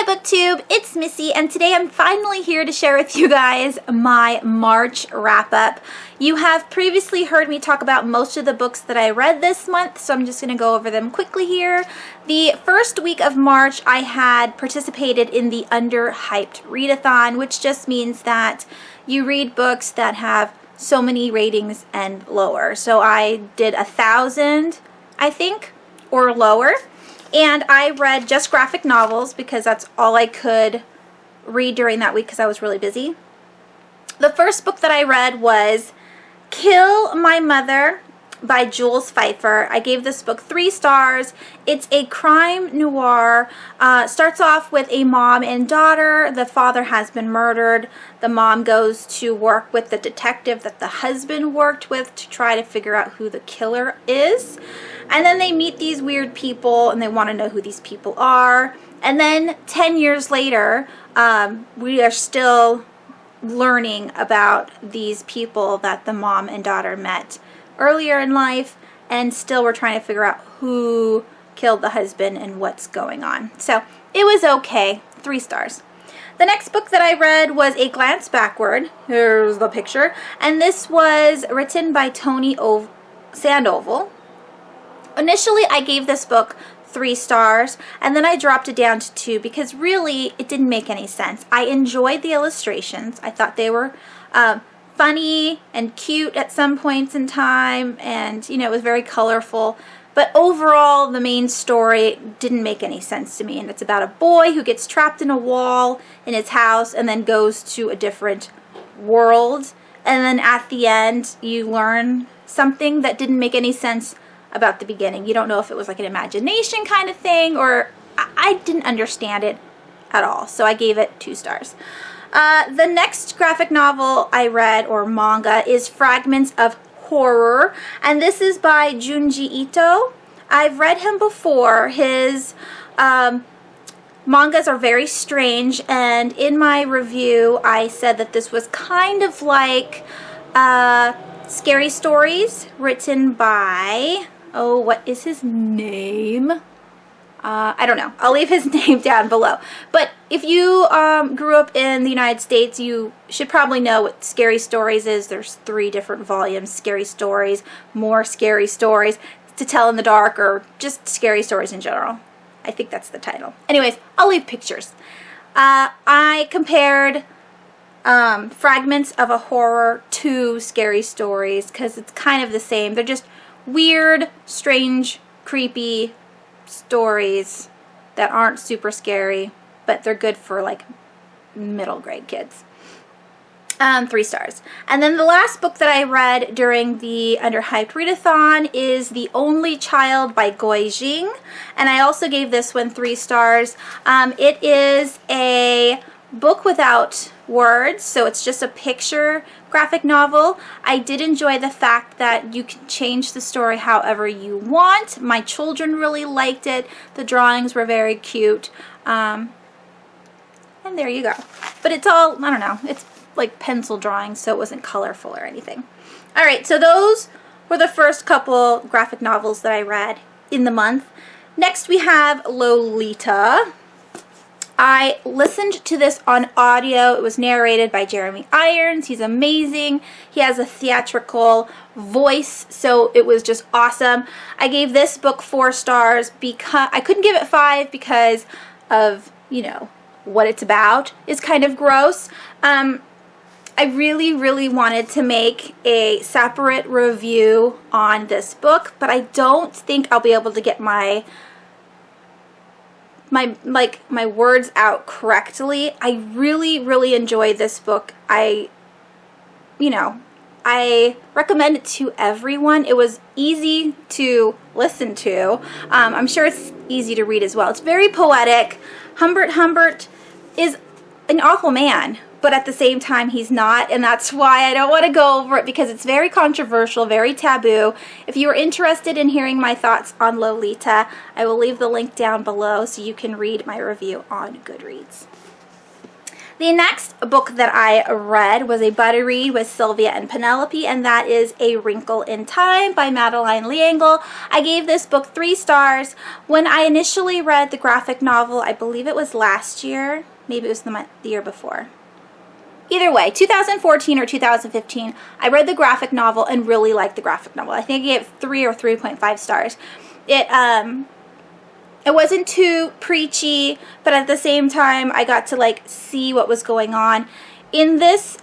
Hi BookTube, it's Missy, and today I'm finally here to share with you guys my March wrap-up. You have previously heard me talk about most of the books that I read this month, so I'm just going to go over them quickly here. The first week of March, I had participated in the Underhyped Readathon, which just means that you read books that have so many ratings and lower. So I did 1,000, I think, or lower. And I read just graphic novels because that's all I could read during that week because I was really busy. The first book that I read was Kill My Mother by Jules Feiffer. I gave this book 3 stars. It's a crime noir. Starts off with a mom and daughter. The father has been murdered. The mom goes to work with the detective that the husband worked with to try to figure out who the killer is. And then they meet these weird people and they want to know who these people are. And then 10 years later, we are still learning about these people that the mom and daughter met earlier in life, and still we're trying to figure out who killed the husband and what's going on. So it was okay, 3 stars. The next book that I read was A Glance Backward. Here's the picture. And this was written by Tony Sandoval. Initially, I gave this book 3 stars, and then I dropped it down to 2 because really it didn't make any sense. I enjoyed the illustrations. I thought they were funny and cute at some points in time, and you know, it was very colorful. But overall, the main story didn't make any sense to me, and it's about a boy who gets trapped in a wall in his house and then goes to a different world, and then at the end you learn something that didn't make any sense about the beginning. You don't know if it was like an imagination kind of thing, or I didn't understand it at all, so I gave it 2 stars. The next graphic novel I read, or manga, is Fragments of Horror, and this is by Junji Ito. I've read him before. His mangas are very strange, and in my review I said that this was kind of like Scary Stories written by, oh, what is his name? I don't know. I'll leave his name down below. But if you grew up in the United States, you should probably know what Scary Stories is. There's 3 different volumes: Scary Stories, More Scary Stories, To Tell in the Dark, or just Scary Stories in general. I think that's the title. Anyways, I'll leave pictures. I compared Fragments of a Horror to Scary Stories because it's kind of the same. They're just weird, strange, creepy stories that aren't super scary, but they're good for like middle grade kids. 3 stars. And then the last book that I read during the Underhyped Readathon is The Only Child by Goi Jing, and I also gave this one 3 stars. It is a book without words, so it's just a picture graphic novel. I did enjoy the fact that you can change the story however you want. My children really liked it. The drawings were very cute. And there you go. But it's all, I don't know, it's like pencil drawings, so it wasn't colorful or anything. Alright, so those were the first couple graphic novels that I read in the month. Next we have Lolita. I listened to this on audio. It was narrated by Jeremy Irons. He's amazing. He has a theatrical voice, so it was just awesome. I gave this book 4 stars because I couldn't give it 5 because of, you know, what it's about is kind of gross. I really wanted to make a separate review on this book, but I don't think I'll be able to get my words out correctly. I really enjoyed this book. I recommend it to everyone. It was easy to listen to. I'm sure it's easy to read as well. It's very poetic. Humbert is an awful man, but at the same time he's not, and that's why I don't want to go over it because it's very controversial, very taboo. If you are interested in hearing my thoughts on Lolita, I will leave the link down below so you can read my review on Goodreads. The next book that I read was a buddy read with Sylvia and Penelope, and that is A Wrinkle in Time by Madeline L'Engle. I gave this book 3 stars. When I initially read the graphic novel, I believe it was last year, maybe it was the year before. Either way, 2014 or 2015, I read the graphic novel and really liked the graphic novel. I think I gave it 3 or 3.5 stars. It wasn't too preachy, but at the same time, I got to like see what was going on. In this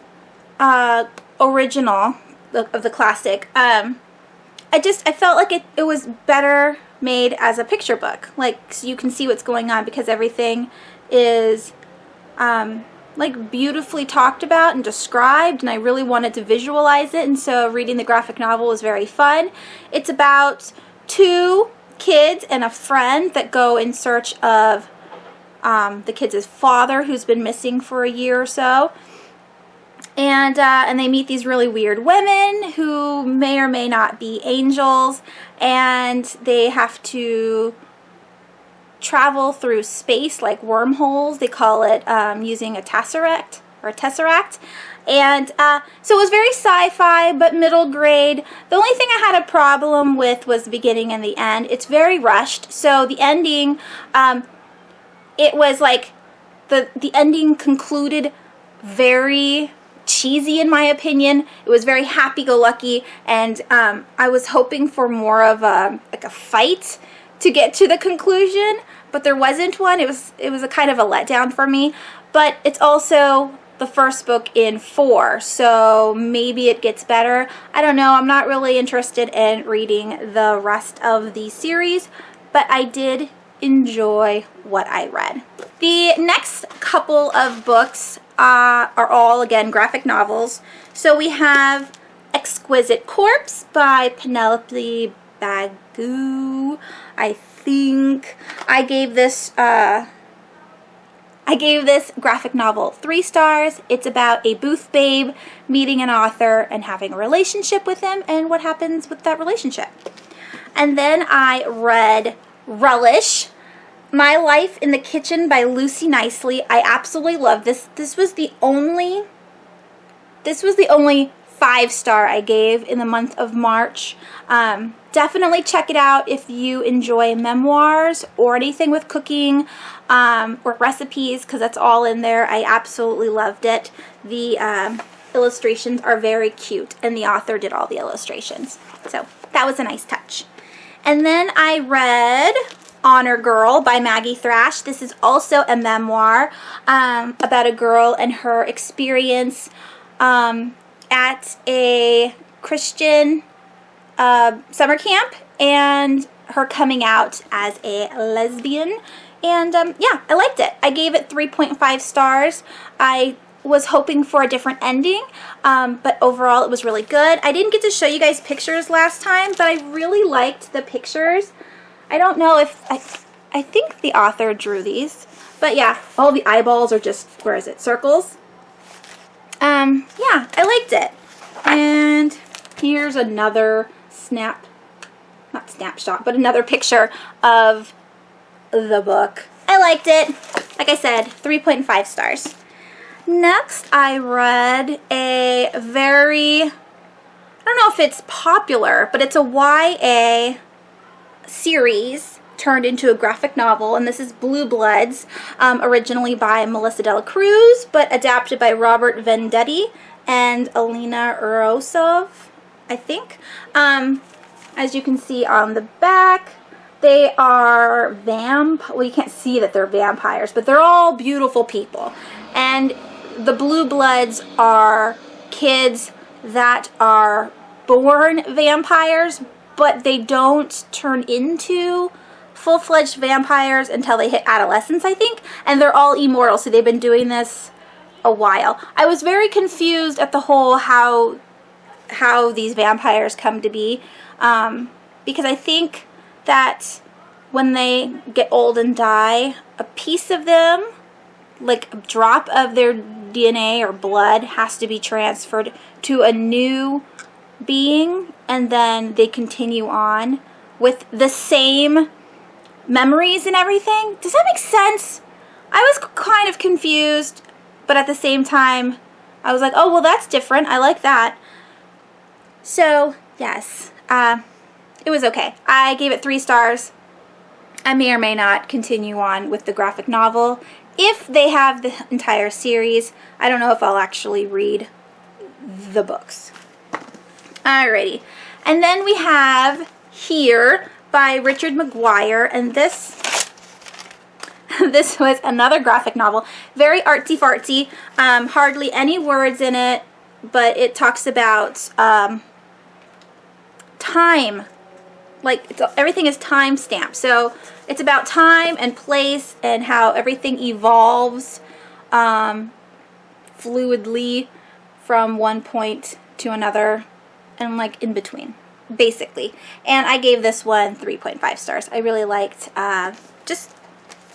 original of the classic, I felt like it was better made as a picture book. Like, so you can see what's going on because everything is like beautifully talked about and described, and I really wanted to visualize it, and so reading the graphic novel was very fun. It's about 2 kids and a friend that go in search of the kids' father, who's been missing for a year or so, and they meet these really weird women who may or may not be angels, and they have to travel through space like wormholes. They call it using a tesseract or a tesseract. And so it was very sci-fi, but middle grade. The only thing I had a problem with was the beginning and the end. It's very rushed. So the ending, it was like the ending concluded very cheesy in my opinion. It was very happy-go-lucky, and I was hoping for more of a fight to get to the conclusion, but there wasn't one. It was a kind of a letdown for me. But it's also the first book in 4, so maybe it gets better. I don't know. I'm not really interested in reading the rest of the series, but I did enjoy what I read. The next couple of books are all, again, graphic novels. So we have Exquisite Corpse by Penelope Bagu. I think I gave this graphic novel 3 stars. It's about a booth babe meeting an author and having a relationship with him and what happens with that relationship. And then I read Relish, My Life in the Kitchen by Lucy Nicely. I absolutely love this. This was the only 5-star I gave in the month of March. Definitely check it out if you enjoy memoirs or anything with cooking or recipes, because that's all in there. I absolutely loved it. The illustrations are very cute, and the author did all the illustrations. So that was a nice touch. And then I read Honor Girl by Maggie Thrash. This is also a memoir about a girl and her experience at a Christian summer camp and her coming out as a lesbian. And yeah, I liked it. I gave it 3.5 stars. I was hoping for a different ending, but overall it was really good. I didn't get to show you guys pictures last time, but I really liked the pictures. I don't know if, I think the author drew these, but yeah, all the eyeballs are just, where is it, circles. Yeah, I liked it. And here's another not snapshot, but another picture of the book. I liked it. Like I said, 3.5 stars. Next, I read a very, I don't know if it's popular, but it's a YA series turned into a graphic novel, and this is Blue Bloods, originally by Melissa Dela Cruz, but adapted by Robert Venditti and Alina Urosov, I think. As you can see on the back, they are well, you can't see that they're vampires, but they're all beautiful people. And the Blue Bloods are kids that are born vampires, but they don't turn into full-fledged vampires until they hit adolescence, I think. And they're all immortal, so they've been doing this a while. I was very confused at the whole how these vampires come to be, because I think that when they get old and die, a piece of them, like a drop of their DNA or blood, has to be transferred to a new being, and then they continue on with the same memories and everything. Does that make sense? I was kind of confused, but at the same time, I was like, oh, well, that's different. I like that. So, yes, it was okay. I gave it 3 stars. I may or may not continue on with the graphic novel. If they have the entire series, I don't know if I'll actually read the books. Alrighty. And then we have Here by Richard McGuire, and this was another graphic novel. Very artsy-fartsy, hardly any words in it, but it talks about time. Like, everything is time stamped. So it's about time and place and how everything evolves fluidly from one point to another and like in between, basically. And I gave this one 3.5 stars. I really liked just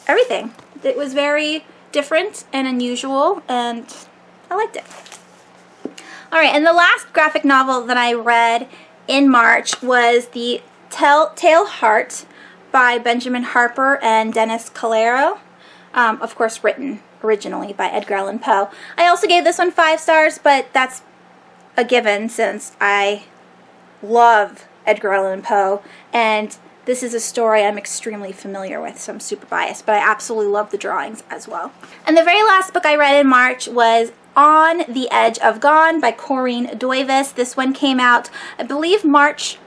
everything. It was very different and unusual, and I liked it. Alright, and the last graphic novel that I read in March was the Telltale Heart by Benjamin Harper and Dennis Calero. Of course, written originally by Edgar Allan Poe. I also gave this one 5 stars, but that's a given since I love Edgar Allan Poe, and this is a story I'm extremely familiar with, so I'm super biased, but I absolutely love the drawings as well. And the very last book I read in March was On the Edge of Gone by Corinne Doivas. This one came out, I believe, March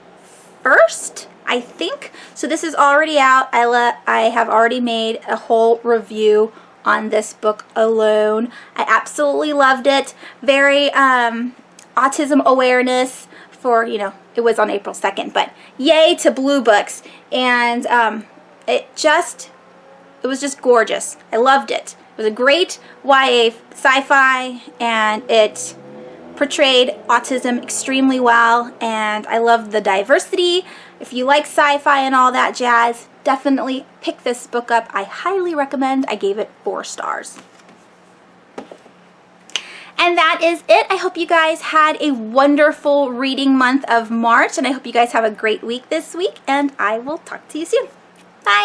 1st, I think. So this is already out. I have already made a whole review on this book alone. I absolutely loved it. Very autism awareness for, you know, it was on April 2nd, but yay to Blue Books. And it was just gorgeous. I loved it. It was a great YA sci-fi, and it portrayed autism extremely well, and I love the diversity. If you like sci-fi and all that jazz, definitely pick this book up. I highly recommend. I gave it 4 stars. And that is it. I hope you guys had a wonderful reading month of March, and I hope you guys have a great week this week, and I will talk to you soon. Bye!